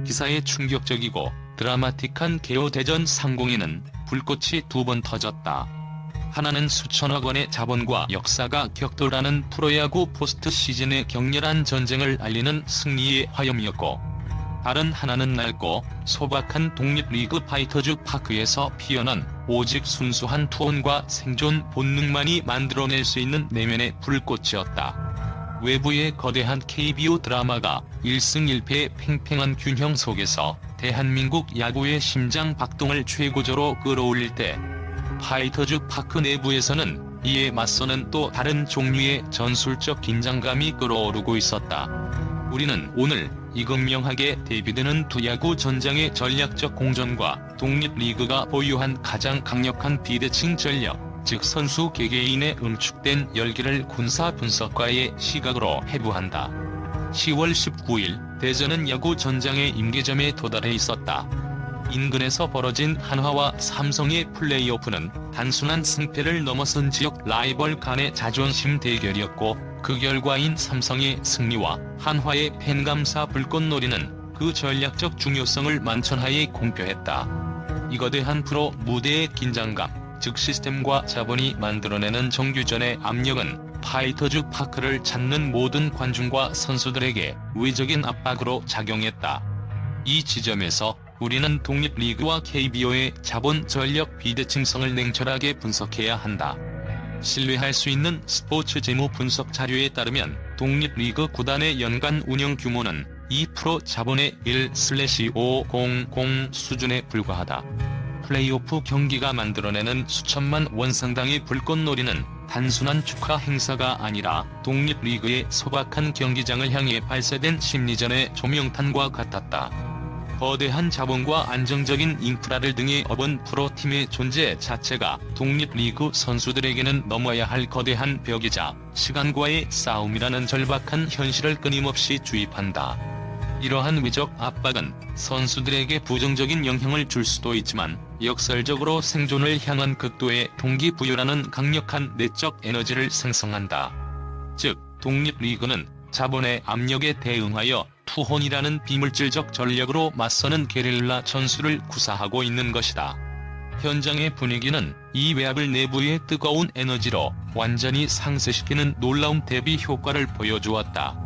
기사에 충격적이고 드라마틱한 개요 대전 상공에는 불꽃이 두 번 터졌다. 하나는 수천억 원의 자본과 역사가 격돌하는 프로야구 포스트 시즌의 격렬한 전쟁을 알리는 승리의 화염이었고, 다른 하나는 낡고 소박한 독립리그 파이터즈 파크에서 피어난 오직 순수한 투혼과 생존 본능만이 만들어낼 수 있는 내면의 불꽃이었다. 외부의 거대한 KBO 드라마가 1승 1패의 팽팽한 균형 속에서 대한민국 야구의 심장 박동을 최고조로 끌어올릴 때, 파이터즈 파크 내부에서는 이에 맞서는 또 다른 종류의 전술적 긴장감이 끓어오르고 있었다. 우리는 오늘 이극명하게 대비되는 두 야구 전장의 전략적 공전과 독립리그가 보유한 가장 강력한 비대칭 전력, 즉 선수 개개인의 응축된 열기를 군사 분석가의 시각으로 해부한다. 10월 19일 대전은 야구 전장의 임계점에 도달해 있었다. 인근에서 벌어진 한화와 삼성의 플레이오프는 단순한 승패를 넘어선 지역 라이벌 간의 자존심 대결이었고, 그 결과인 삼성의 승리와 한화의 팬감사 불꽃놀이는 그 전략적 중요성을 만천하에 공표했다. 이 거대한 프로 무대의 긴장감, 즉 시스템과 자본이 만들어내는 정규전의 압력은 파이터즈 파크를 찾는 모든 관중과 선수들에게 외적인 압박으로 작용했다. 이 지점에서 우리는 독립리그와 KBO의 자본 전력 비대칭성을 냉철하게 분석해야 한다. 신뢰할 수 있는 스포츠 재무 분석 자료에 따르면 독립리그 구단의 연간 운영 규모는 2% 자본의 1/500 수준에 불과하다. 플레이오프 경기가 만들어내는 수천만 원 상당의 불꽃놀이는 단순한 축하 행사가 아니라 독립리그의 소박한 경기장을 향해 발사된 심리전의 조명탄과 같았다. 거대한 자본과 안정적인 인프라를 등에 업은 프로팀의 존재 자체가 독립리그 선수들에게는 넘어야 할 거대한 벽이자 시간과의 싸움이라는 절박한 현실을 끊임없이 주입한다. 이러한 외적 압박은 선수들에게 부정적인 영향을 줄 수도 있지만 역설적으로 생존을 향한 극도의 동기부여라는 강력한 내적 에너지를 생성한다. 즉, 독립리그는 자본의 압력에 대응하여 투혼이라는 비물질적 전력으로 맞서는 게릴라 전술을 구사하고 있는 것이다. 현장의 분위기는 이 외압을 내부의 뜨거운 에너지로 완전히 상쇄시키는 놀라운 대비 효과를 보여주었다.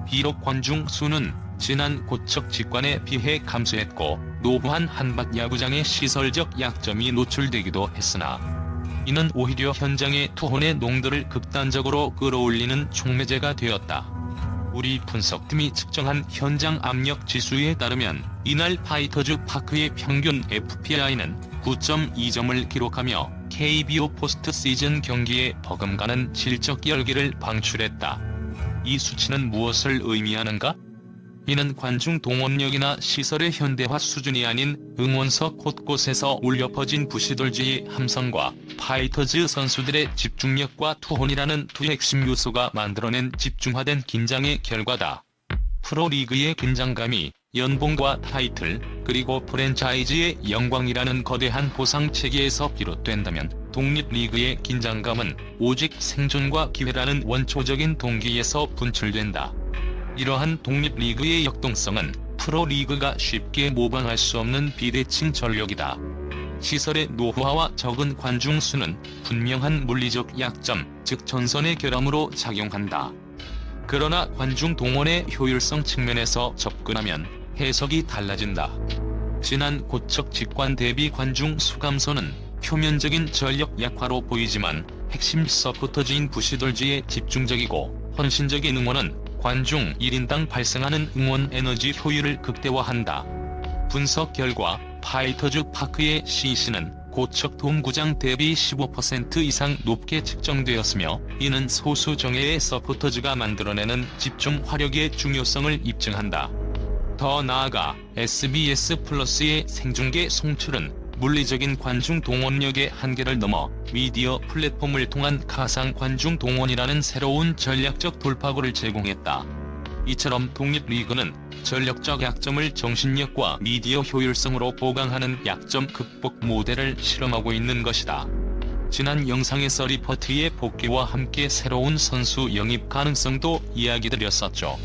비록 관중 수는 지난 고척 직관에 비해 감소했고 노후한 한밭 야구장의 시설적 약점이 노출되기도 했으나, 이는 오히려 현장의 투혼의 농도를 극단적으로 끌어올리는 촉매제가 되었다. 우리 분석팀이 측정한 현장 압력 지수에 따르면 이날 파이터즈 파크의 평균 FPI는 9.2점을 기록하며 KBO 포스트 시즌 경기에 버금가는 질적 열기를 방출했다. 이 수치는 무엇을 의미하는가? 이는 관중 동원력이나 시설의 현대화 수준이 아닌 응원석 곳곳에서 울려 퍼진 부시돌지의 함성과 파이터즈 선수들의 집중력과 투혼이라는 두 핵심 요소가 만들어낸 집중화된 긴장의 결과다. 프로리그의 긴장감이 연봉과 타이틀, 그리고 프랜차이즈의 영광이라는 거대한 보상체계에서 비롯된다면, 독립리그의 긴장감은 오직 생존과 기회라는 원초적인 동기에서 분출된다. 이러한 독립리그의 역동성은 프로리그가 쉽게 모방할 수 없는 비대칭 전력이다. 시설의 노후화와 적은 관중 수는 분명한 물리적 약점, 즉 전선의 결함으로 작용한다. 그러나 관중 동원의 효율성 측면에서 접근하면 해석이 달라진다. 지난 고척 직관 대비 관중 수 감소는 표면적인 전력 약화로 보이지만, 핵심 서포터즈인 부시돌즈의 집중적이고 헌신적인 응원은 관중 1인당 발생하는 응원 에너지 효율을 극대화한다. 분석 결과 파이터즈 파크의 CEC는 고척 돔구장 대비 15% 이상 높게 측정되었으며, 이는 소수 정예의 서포터즈가 만들어내는 집중 화력의 중요성을 입증한다. 더 나아가 SBS 플러스의 생중계 송출은 물리적인 관중 동원력의 한계를 넘어 미디어 플랫폼을 통한 가상 관중 동원이라는 새로운 전략적 돌파구를 제공했다. 이처럼 독립리그는 전력적 약점을 정신력과 미디어 효율성으로 보강하는 약점 극복 모델을 실험하고 있는 것이다. 지난 영상에서 리퍼트의 복귀와 함께 새로운 선수 영입 가능성도 이야기드렸었죠.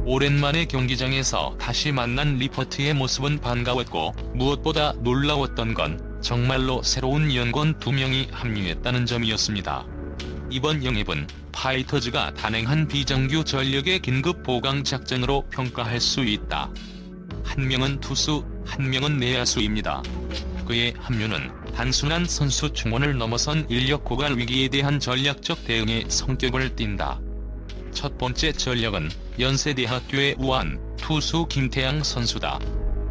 오랜만에 경기장에서 다시 만난 리포트의 모습은 반가웠고, 무엇보다 놀라웠던 건 정말로 새로운 연관 2명이 합류했다는 점이었습니다. 이번 영입은 파이터즈가 단행한 비정규 전력의 긴급 보강 작전으로 평가할 수 있다. 한 명은 투수, 한 명은 내야수입니다. 그의 합류는 단순한 선수 충원을 넘어선 인력 고갈 위기에 대한 전략적 대응의 성격을 띈다. 첫 번째 전력은 연세대학교의 우완, 투수 김태양 선수다.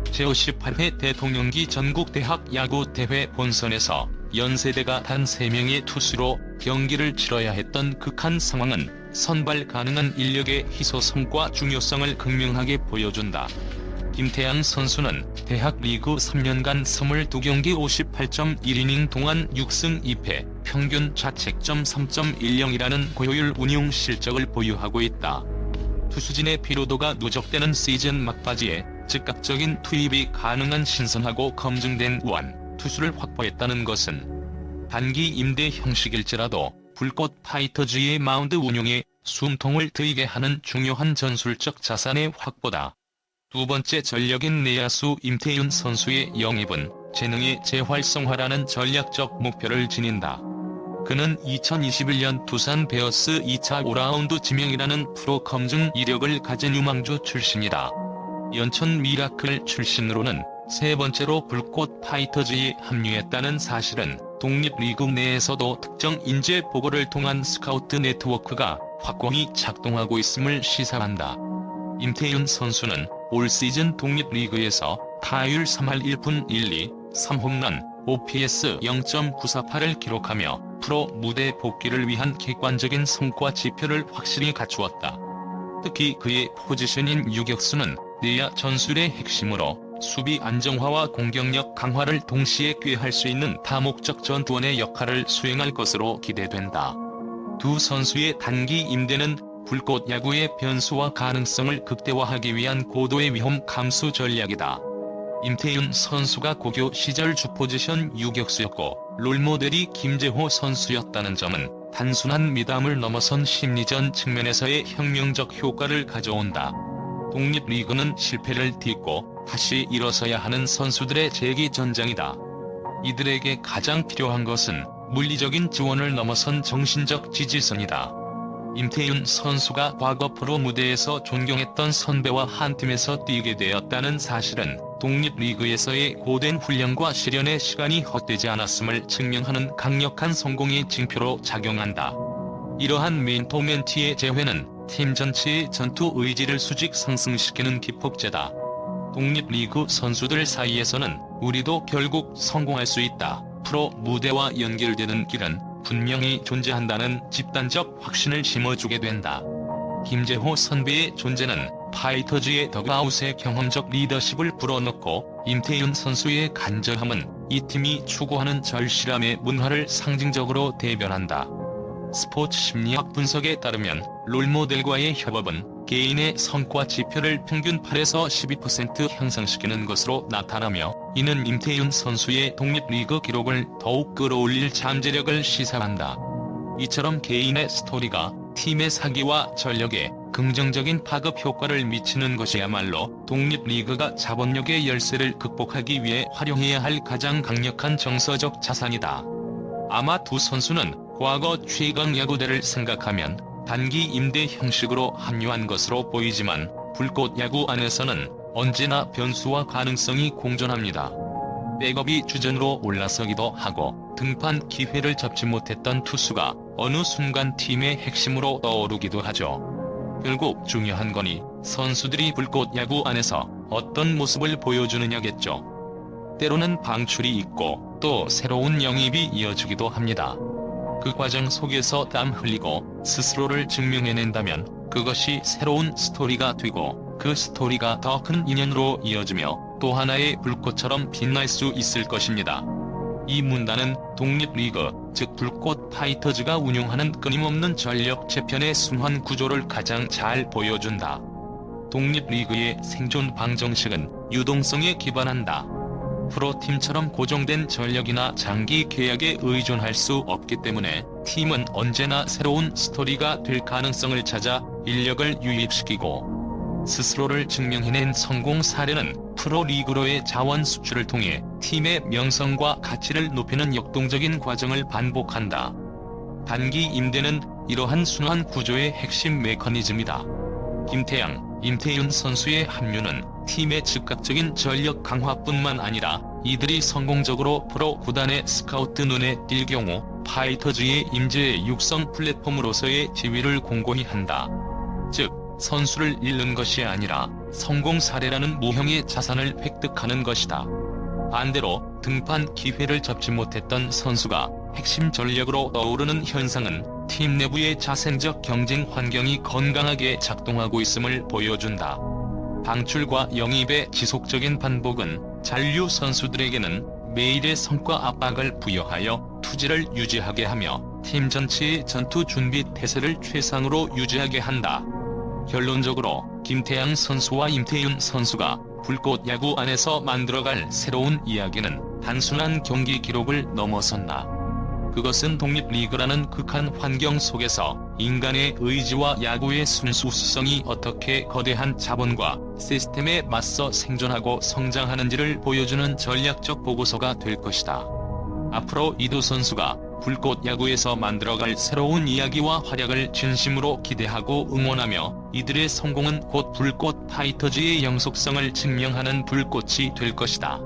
제58회 대통령기 전국대학 야구대회 본선에서 연세대가 단 3명의 투수로 경기를 치러야 했던 극한 상황은 선발 가능한 인력의 희소성과 중요성을 극명하게 보여준다. 김태양 선수는 대학 리그 3년간 22경기 58.1이닝 동안 6승 2패, 평균 자책점 3.10이라는 고효율 운용 실적을 보유하고 있다. 투수진의 피로도가 누적되는 시즌 막바지에 즉각적인 투입이 가능한 신선하고 검증된 우완 투수를 확보했다는 것은 단기 임대 형식일지라도 불꽃 파이터즈의 마운드 운용에 숨통을 트이게 하는 중요한 전술적 자산의 확보다. 두 번째 전력인 내야수 임태윤 선수의 영입은 재능의 재활성화라는 전략적 목표를 지닌다. 그는 2021년 두산 베어스 2차 5라운드 지명이라는 프로 검증 이력을 가진 유망주 출신이다. 연천 미라클 출신으로는 세 번째로 불꽃 파이터즈에 합류했다는 사실은 독립리그 내에서도 특정 인재 보고를 통한 스카우트 네트워크가 확고히 작동하고 있음을 시사한다. 임태윤 선수는 올 시즌 독립리그에서 타율 3할 1푼 1리, 3홈런, OPS 0.948을 기록하며 프로 무대 복귀를 위한 객관적인 성과 지표를 확실히 갖추었다. 특히 그의 포지션인 유격수는 내야 전술의 핵심으로 수비 안정화와 공격력 강화를 동시에 꾀할 수 있는 다목적 전투원의 역할을 수행할 것으로 기대된다. 두 선수의 단기 임대는 불꽃 야구의 변수와 가능성을 극대화하기 위한 고도의 위험 감수 전략이다. 임태윤 선수가 고교 시절 주 포지션 유격수였고 롤모델이 김재호 선수였다는 점은 단순한 미담을 넘어선 심리전 측면에서의 혁명적 효과를 가져온다. 독립리그는 실패를 딛고 다시 일어서야 하는 선수들의 재기 전장이다. 이들에게 가장 필요한 것은 물리적인 지원을 넘어선 정신적 지지선이다. 임태윤 선수가 과거 프로 무대에서 존경했던 선배와 한 팀에서 뛰게 되었다는 사실은 독립리그에서의 고된 훈련과 실현의 시간이 헛되지 않았음을 증명하는 강력한 성공의 징표로 작용한다. 이러한 멘토멘티의 재회는 팀 전체의 전투 의지를 수직 상승시키는 기폭제다. 독립리그 선수들 사이에서는 우리도 결국 성공할 수 있다. 프로 무대와 연결되는 길은 분명히 존재한다는 집단적 확신을 심어주게 된다. 김재호 선배의 존재는 파이터즈의 더그아웃의 경험적 리더십을 불어넣고 임태윤 선수의 간절함은 이 팀이 추구하는 절실함의 문화를 상징적으로 대변한다. 스포츠 심리학 분석에 따르면 롤모델과의 협업은 개인의 성과 지표를 평균 8에서 12% 향상시키는 것으로 나타나며 이는 임태윤 선수의 독립리그 기록을 더욱 끌어올릴 잠재력을 시사한다. 이처럼 개인의 스토리가 팀의 사기와 전력에 긍정적인 파급 효과를 미치는 것이야말로 독립리그가 자본력의 열쇠를 극복하기 위해 활용해야 할 가장 강력한 정서적 자산이다. 아마 두 선수는 과거 최강 야구대를 생각하면 단기 임대 형식으로 합류한 것으로 보이지만 불꽃 야구 안에서는 언제나 변수와 가능성이 공존합니다. 백업이 주전으로 올라서기도 하고 등판 기회를 잡지 못했던 투수가 어느 순간 팀의 핵심으로 떠오르기도 하죠. 결국 중요한 거니 선수들이 불꽃 야구 안에서 어떤 모습을 보여주느냐겠죠. 때로는 방출이 있고 또 새로운 영입이 이어지기도 합니다. 그 과정 속에서 땀 흘리고 스스로를 증명해낸다면 그것이 새로운 스토리가 되고 그 스토리가 더 큰 인연으로 이어지며 또 하나의 불꽃처럼 빛날 수 있을 것입니다. 이 문단은 독립리그, 즉 불꽃 파이터즈가 운용하는 끊임없는 전력 재편의 순환 구조를 가장 잘 보여준다. 독립리그의 생존 방정식은 유동성에 기반한다. 프로팀처럼 고정된 전력이나 장기 계약에 의존할 수 없기 때문에 팀은 언제나 새로운 스토리가 될 가능성을 찾아 인력을 유입시키고 스스로를 증명해낸 성공 사례는 프로리그로의 자원 수출을 통해 팀의 명성과 가치를 높이는 역동적인 과정을 반복한다. 단기 임대는 이러한 순환 구조의 핵심 메커니즘이다. 김태양, 임태윤 선수의 합류는 팀의 즉각적인 전력 강화뿐만 아니라 이들이 성공적으로 프로 구단의 스카우트 눈에 띌 경우 파이터즈의 임재 육성 플랫폼으로서의 지위를 공고히 한다. 즉, 선수를 잃는 것이 아니라 성공 사례라는 무형의 자산을 획득하는 것이다. 반대로 등판 기회를 잡지 못했던 선수가 핵심 전력으로 떠오르는 현상은 팀 내부의 자생적 경쟁 환경이 건강하게 작동하고 있음을 보여준다. 방출과 영입의 지속적인 반복은 잔류 선수들에게는 매일의 성과 압박을 부여하여 투지를 유지하게 하며 팀 전체의 전투 준비 태세를 최상으로 유지하게 한다. 결론적으로 김태양 선수와 임태윤 선수가 불꽃 야구 안에서 만들어갈 새로운 이야기는 단순한 경기 기록을 넘어선다. 그것은 독립리그라는 극한 환경 속에서 인간의 의지와 야구의 순수성이 어떻게 거대한 자본과 시스템에 맞서 생존하고 성장하는지를 보여주는 전략적 보고서가 될 것이다. 앞으로 이 두 선수가 불꽃 야구에서 만들어갈 새로운 이야기와 활약을 진심으로 기대하고 응원하며 이들의 성공은 곧 불꽃 파이터즈의 영속성을 증명하는 불꽃이 될 것이다.